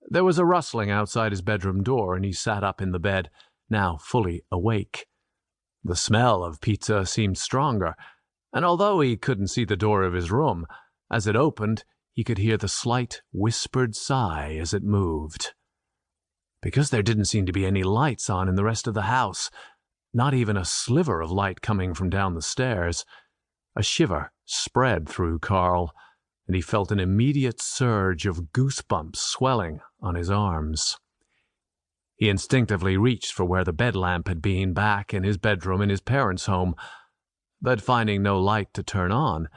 There was a rustling outside his bedroom door, and he sat up in the bed, now fully awake. The smell of pizza seemed stronger, and although he couldn't see the door of his room, as it opened, he could hear the slight, whispered sigh as it moved. Because there didn't seem to be any lights on in the rest of the house, not even a sliver of light coming from down the stairs, a shiver spread through Carl, and he felt an immediate surge of goosebumps swelling on his arms. He instinctively reached for where the bed lamp had been back in his bedroom in his parents' home, but finding no light to turn on,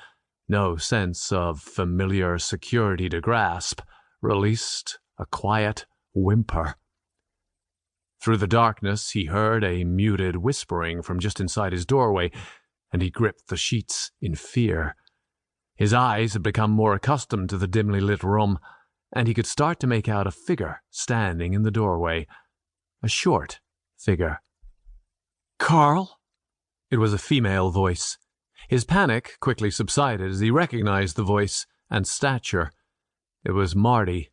no sense of familiar security to grasp, released a quiet whimper. Through the darkness, he heard a muted whispering from just inside his doorway, and he gripped the sheets in fear. His eyes had become more accustomed to the dimly lit room, and he could start to make out a figure standing in the doorway, a short figure. "Carl?" It was a female voice. His panic quickly subsided as he recognized the voice and stature. It was Marty,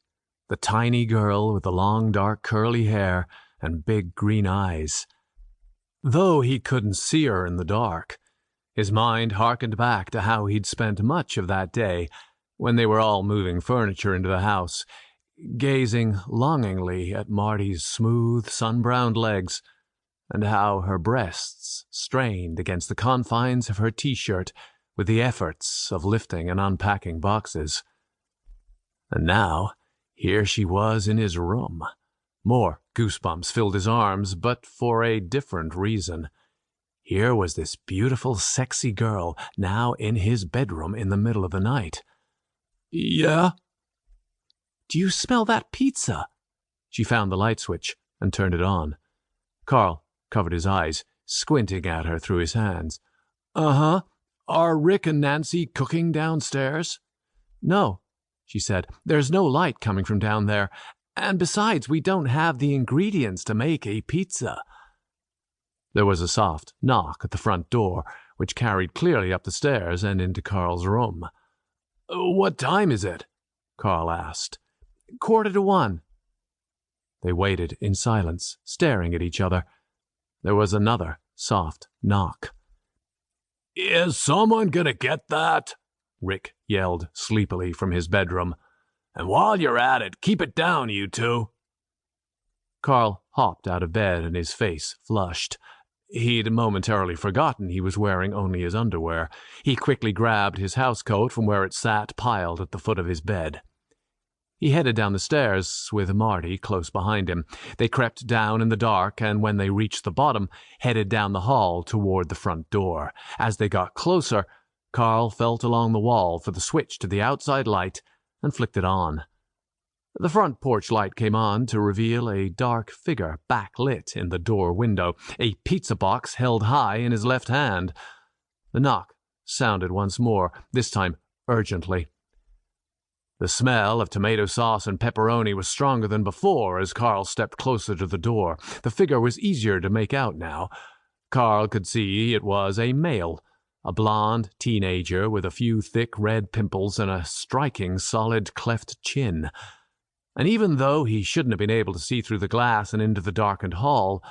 the tiny girl with the long, dark, curly hair and big green eyes. Though he couldn't see her in the dark, his mind harkened back to how he'd spent much of that day when they were all moving furniture into the house, gazing longingly at Marty's smooth, sun-browned legs, and how her breasts strained against the confines of her t-shirt with the efforts of lifting and unpacking boxes. And now, here she was in his room. More goosebumps filled his arms, but for a different reason. Here was this beautiful, sexy girl now in his bedroom in the middle of the night. "Yeah?" "Do you smell that pizza?" She found the light switch and turned it on. Carl covered his eyes, squinting at her through his hands. "Uh-huh. Are Rick and Nancy cooking downstairs?" "No," she said. "There's no light coming from down there. And besides, we don't have the ingredients to make a pizza." There was a soft knock at the front door, which carried clearly up the stairs and into Carl's room. "What time is it?" Carl asked. 1:45. They waited in silence, staring at each other. There was another soft knock. "Is someone gonna get that?" Rick yelled sleepily from his bedroom. "And while you're at it, keep it down, you two." Carl hopped out of bed and his face flushed. He'd momentarily forgotten he was wearing only his underwear. He quickly grabbed his housecoat from where it sat piled at the foot of his bed. He headed down the stairs with Marty close behind him. They crept down in the dark, and when they reached the bottom, headed down the hall toward the front door. As they got closer, Carl felt along the wall for the switch to the outside light and flicked it on. The front porch light came on to reveal a dark figure backlit in the door window, a pizza box held high in his left hand. The knock sounded once more, this time urgently. The smell of tomato sauce and pepperoni was stronger than before as Carl stepped closer to the door. The figure was easier to make out now. Carl could see it was a male, a blonde teenager with a few thick red pimples and a striking solid cleft chin. And even though he shouldn't have been able to see through the glass and into the darkened hall,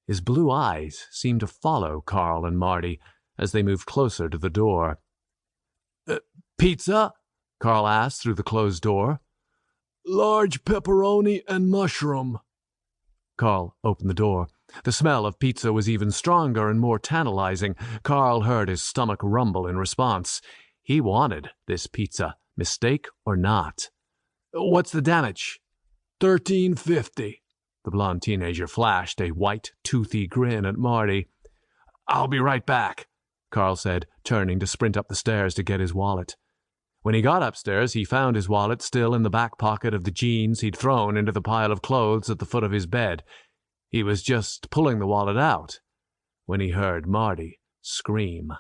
his blue eyes seemed to follow Carl and Marty as they moved closer to the door. "Pizza?" Carl asked through the closed door. "Large pepperoni and mushroom." Carl opened the door. The smell of pizza was even stronger and more tantalizing. Carl heard his stomach rumble in response. He wanted this pizza, mistake or not. "What's the damage?" $13.50. The blonde teenager flashed a white, toothy grin at Marty. "I'll be right back," Carl said, turning to sprint up the stairs to get his wallet. When he got upstairs, he found his wallet still in the back pocket of the jeans he'd thrown into the pile of clothes at the foot of his bed. He was just pulling the wallet out when he heard Marty scream.